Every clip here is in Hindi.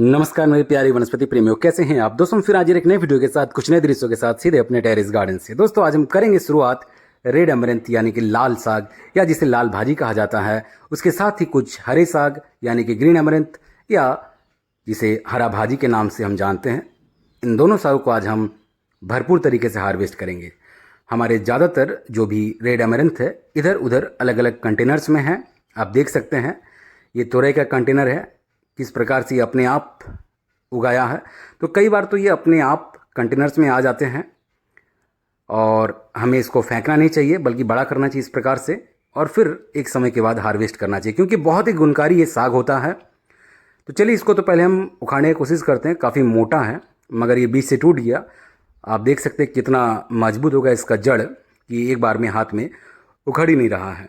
नमस्कार मेरे प्यारे वनस्पति प्रेमियों, कैसे हैं आप दोस्तों। फिर आज एक नए वीडियो के साथ कुछ नए दृश्यों के साथ सीधे अपने टेरेस गार्डन से। दोस्तों आज हम करेंगे शुरुआत रेड अमरंथ यानी कि लाल साग या जिसे लाल भाजी कहा जाता है, उसके साथ ही कुछ हरे साग यानी कि ग्रीन अमरंथ या जिसे हरा भाजी के नाम से हम जानते हैं। इन दोनों सागों को आज हम भरपूर तरीके से हार्वेस्ट करेंगे। हमारे ज़्यादातर जो भी रेड अमरंथ है इधर उधर अलग अलग कंटेनर्स में है, आप देख सकते हैं। ये तोरई का कंटेनर है, किस प्रकार से ये अपने आप उगाया है। तो कई बार तो ये अपने आप कंटेनर्स में आ जाते हैं और हमें इसको फेंकना नहीं चाहिए बल्कि बड़ा करना चाहिए इस प्रकार से, और फिर एक समय के बाद हार्वेस्ट करना चाहिए क्योंकि बहुत ही गुणकारी ये साग होता है। तो चलिए इसको तो पहले हम उखाड़ने की कोशिश करते हैं। काफ़ी मोटा है मगर ये बीच से टूट गया। आप देख सकते हैं कितना मजबूत होगा इसका जड़ कि एक बार में हाथ में उखड़ ही नहीं रहा है।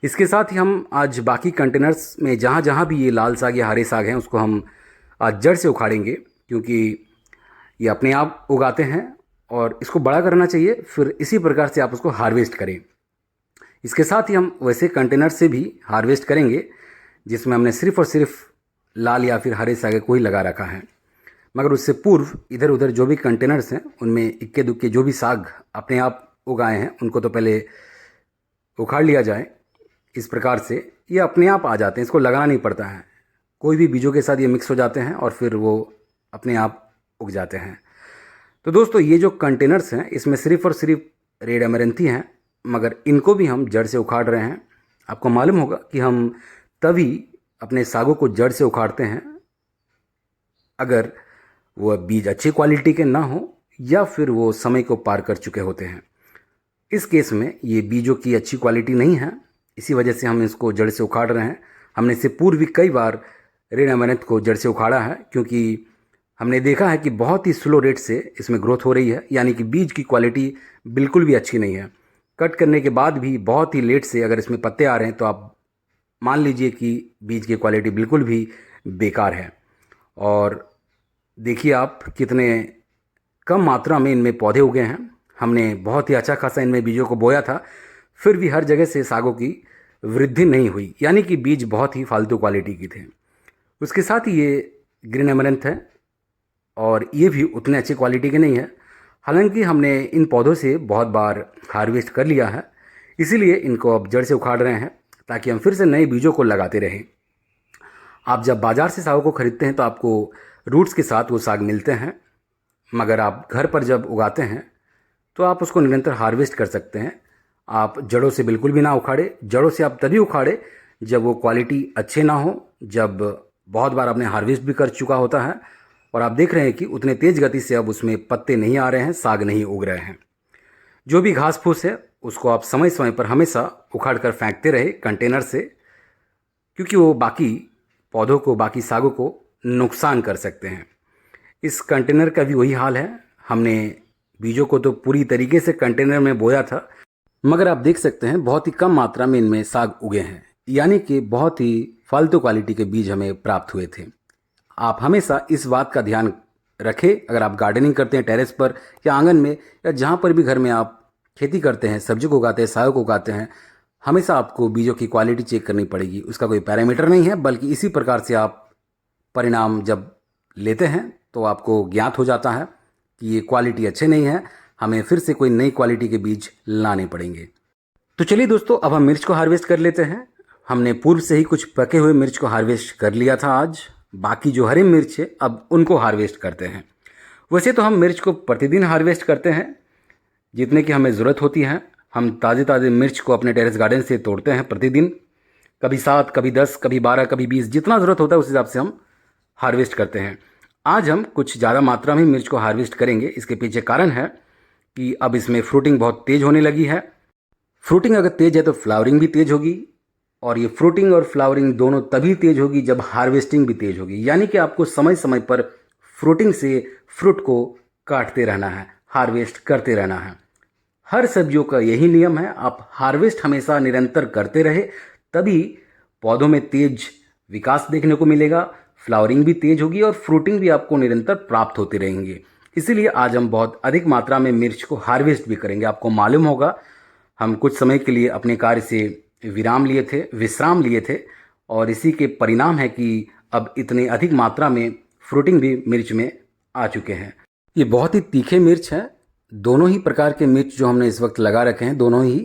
इसके साथ ही हम आज बाकी कंटेनर्स में जहाँ जहाँ भी ये लाल साग या हरे साग हैं उसको हम आज जड़ से उखाड़ेंगे क्योंकि ये अपने आप उगाते हैं और इसको बड़ा करना चाहिए, फिर इसी प्रकार से आप उसको हार्वेस्ट करें। इसके साथ ही हम वैसे कंटेनर से भी हार्वेस्ट करेंगे जिसमें हमने सिर्फ और सिर्फ लाल या फिर हरे साग को ही लगा रखा है। मगर उससे पूर्व इधर उधर जो भी कंटेनर्स हैं उनमें इक्के दुक्के जो भी साग अपने आप उगाए हैं उनको तो पहले उखाड़ लिया जाए। इस प्रकार से ये अपने आप आ जाते हैं, इसको लगाना नहीं पड़ता है। कोई भी बीजों के साथ ये मिक्स हो जाते हैं और फिर वो अपने आप उग जाते हैं। तो दोस्तों ये जो कंटेनर्स हैं इसमें सिर्फ और सिर्फ रेड अमरंथी हैं, मगर इनको भी हम जड़ से उखाड़ रहे हैं। आपको मालूम होगा कि हम तभी अपने सागों को जड़ से उखाड़ते हैं अगर वह बीज अच्छी क्वालिटी के ना हो या फिर वो समय को पार कर चुके होते हैं। इस केस में ये बीजों की अच्छी क्वालिटी नहीं है, इसी वजह से हम इसको जड़ से उखाड़ रहे हैं। हमने इससे पूर्व भी कई बार रेड अमरंथ को जड़ से उखाड़ा है क्योंकि हमने देखा है कि बहुत ही स्लो रेट से इसमें ग्रोथ हो रही है, यानी कि बीज की क्वालिटी बिल्कुल भी अच्छी नहीं है। कट करने के बाद भी बहुत ही लेट से अगर इसमें पत्ते आ रहे हैं तो आप मान लीजिए कि बीज की क्वालिटी बिल्कुल भी बेकार है। और देखिए आप कितने कम मात्रा में इनमें पौधे उगे हैं। हमने बहुत ही अच्छा खासा इनमें बीजों को बोया था, फिर भी हर जगह से सागों की वृद्धि नहीं हुई, यानी कि बीज बहुत ही फालतू क्वालिटी की थे। उसके साथ ही ये ग्रीन अमरंथ है और ये भी उतने अच्छी क्वालिटी के नहीं है। हालांकि हमने इन पौधों से बहुत बार हार्वेस्ट कर लिया है, इसीलिए इनको अब जड़ से उखाड़ रहे हैं ताकि हम फिर से नए बीजों को लगाते रहें। आप जब बाज़ार से सागों को खरीदते हैं तो आपको रूट्स के साथ वो साग मिलते हैं, मगर आप घर पर जब उगाते हैं तो आप उसको निरंतर हार्वेस्ट कर सकते हैं। आप जड़ों से बिल्कुल भी ना उखाड़े। जड़ों से आप तभी उखाड़े जब वो क्वालिटी अच्छे ना हो, जब बहुत बार आपने हार्वेस्ट भी कर चुका होता है और आप देख रहे हैं कि उतने तेज़ गति से अब उसमें पत्ते नहीं आ रहे हैं, साग नहीं उग रहे हैं। जो भी घास फूस है उसको आप समय समय पर हमेशा उखाड़ कर फेंकते रहे कंटेनर से, क्योंकि वो बाकी पौधों को, बाकी सागों को नुकसान कर सकते हैं। इस कंटेनर का भी वही हाल है। हमने बीजों को तो पूरी तरीके से कंटेनर में बोया था, मगर आप देख सकते हैं बहुत ही कम मात्रा में इनमें साग उगे हैं, यानी कि बहुत ही फालतू क्वालिटी के बीज हमें प्राप्त हुए थे। आप हमेशा इस बात का ध्यान रखें अगर आप गार्डनिंग करते हैं टेरेस पर या आंगन में या जहाँ पर भी घर में आप खेती करते हैं, सब्जी को उगाते हैं, साग को उगाते हैं, हमेशा आपको बीजों की क्वालिटी चेक करनी पड़ेगी। उसका कोई पैरामीटर नहीं है, बल्कि इसी प्रकार से आप परिणाम जब लेते हैं तो आपको ज्ञात हो जाता है कि ये क्वालिटी अच्छे नहीं है, हमें फिर से कोई नई क्वालिटी के बीज लाने पड़ेंगे। तो चलिए दोस्तों अब हम मिर्च को हार्वेस्ट कर लेते हैं। हमने पूर्व से ही कुछ पके हुए मिर्च को हार्वेस्ट कर लिया था आज। बाकी जो हरी मिर्च है अब उनको हार्वेस्ट करते हैं। वैसे तो हम मिर्च को प्रतिदिन हार्वेस्ट करते हैं जितने की हमें ज़रूरत होती है। हम ताज़े ताज़े मिर्च को अपने टेरेस गार्डन से तोड़ते हैं प्रतिदिन, कभी 7, कभी 10, कभी 12, कभी 20, जितना ज़रूरत होता है उस हिसाब से हम हार्वेस्ट करते हैं। आज हम कुछ ज़्यादा मात्रा में मिर्च को हार्वेस्ट करेंगे। इसके पीछे कारण है कि अब इसमें फ्रूटिंग बहुत तेज़ होने लगी है। फ्रूटिंग अगर तेज़ है तो फ्लावरिंग भी तेज़ होगी, और ये फ्रूटिंग और फ्लावरिंग दोनों तभी तेज़ होगी जब हार्वेस्टिंग भी तेज़ होगी, यानी कि आपको समय समय पर फ्रूटिंग से फ्रूट को काटते रहना है, हार्वेस्ट करते रहना है। हर सब्जियों का यही नियम है, आप हार्वेस्ट हमेशा निरंतर करते रहे तभी पौधों में तेज विकास देखने को मिलेगा, फ्लावरिंग भी तेज होगी और फ्रूटिंग भी आपको निरंतर प्राप्त होते रहेंगे। इसीलिए आज हम बहुत अधिक मात्रा में मिर्च को हार्वेस्ट भी करेंगे। आपको मालूम होगा हम कुछ समय के लिए अपने कार्य से विश्राम लिए थे और इसी के परिणाम है कि अब इतने अधिक मात्रा में फ्रूटिंग भी मिर्च में आ चुके हैं। ये बहुत ही तीखे मिर्च हैं। दोनों ही प्रकार के मिर्च जो हमने इस वक्त लगा रखे हैं दोनों ही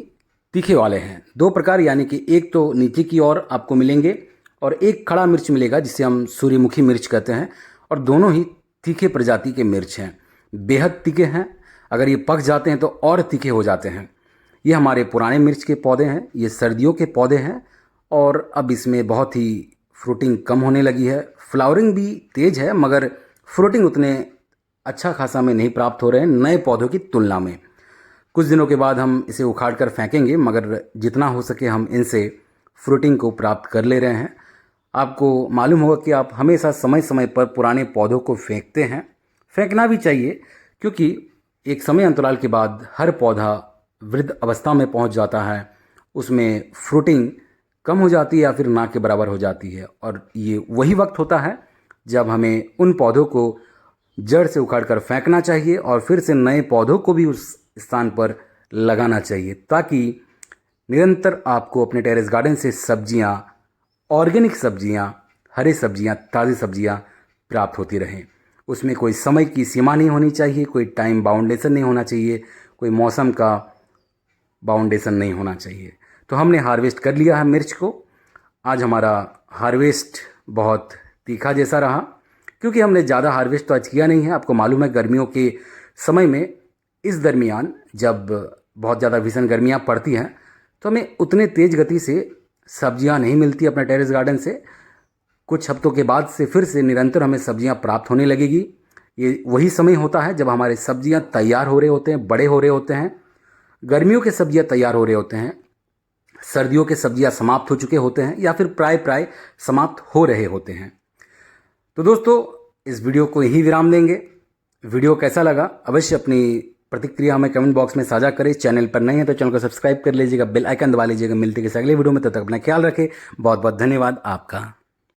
तीखे वाले हैं। दो प्रकार, यानी कि एक तो नीचे की ओर आपको मिलेंगे और एक खड़ा मिर्च मिलेगा जिसे हम सूर्यमुखी मिर्च कहते हैं, और दोनों ही तीखे प्रजाति के मिर्च हैं, बेहद तीखे हैं। अगर ये पक जाते हैं तो और तीखे हो जाते हैं। ये हमारे पुराने मिर्च के पौधे हैं, ये सर्दियों के पौधे हैं और अब इसमें बहुत ही फ्रूटिंग कम होने लगी है। फ्लावरिंग भी तेज़ है मगर फ्रूटिंग उतने अच्छा खासा में नहीं प्राप्त हो रहे हैं नए पौधों की तुलना में। कुछ दिनों के बाद हम इसे उखाड़ कर फेंकेंगे, मगर जितना हो सके हम इनसे फ्रूटिंग को प्राप्त कर ले रहे हैं। आपको मालूम होगा कि आप हमेशा समय समय पर पुराने पौधों को फेंकते हैं। फेंकना भी चाहिए, क्योंकि एक समय अंतराल के बाद हर पौधा वृद्ध अवस्था में पहुंच जाता है, उसमें फ्रूटिंग कम हो जाती है या फिर ना के बराबर हो जाती है। और ये वही वक्त होता है जब हमें उन पौधों को जड़ से उखाड़ कर फेंकना चाहिए और फिर से नए पौधों को भी उस स्थान पर लगाना चाहिए, ताकि निरंतर आपको अपने टेरेस गार्डन से सब्जियां, ऑर्गेनिक सब्जियां, हरी सब्जियां, ताज़ी सब्जियां प्राप्त होती रहें। उसमें कोई समय की सीमा नहीं होनी चाहिए, कोई टाइम बाउंडेशन नहीं होना चाहिए, कोई मौसम का बाउंडेशन नहीं होना चाहिए। तो हमने हार्वेस्ट कर लिया है मिर्च को। आज हमारा हार्वेस्ट बहुत तीखा जैसा रहा, क्योंकि हमने ज़्यादा हार्वेस्ट तो आज किया नहीं है। आपको मालूम है गर्मियों के समय में इस दरमियान जब बहुत ज़्यादा भीषण गर्मियाँ पड़ती हैं तो हमें उतने तेज़ गति से सब्जियां नहीं मिलती अपने टेरेस गार्डन से। कुछ हफ्तों के बाद से फिर से निरंतर हमें सब्जियां प्राप्त होने लगेगी। ये वही समय होता है जब हमारे सब्जियां तैयार हो रहे होते हैं, बड़े हो रहे होते हैं। गर्मियों के सब्जियां तैयार हो रहे होते हैं, सर्दियों के सब्जियां समाप्त हो चुके होते हैं या फिर प्राय समाप्त हो रहे होते हैं। तो दोस्तों, इस वीडियो को यहीं विराम देंगे। वीडियो कैसा लगा अवश्य अपनी प्रतिक्रिया हमें कमेंट बॉक्स में साझा करें। चैनल पर नए हैं तो चैनल को सब्सक्राइब कर लीजिएगा, बेल आइकन दबा लीजिएगा। मिलते हैं अगले वीडियो में, तब तक अपना ख्याल रखें। बहुत बहुत धन्यवाद आपका।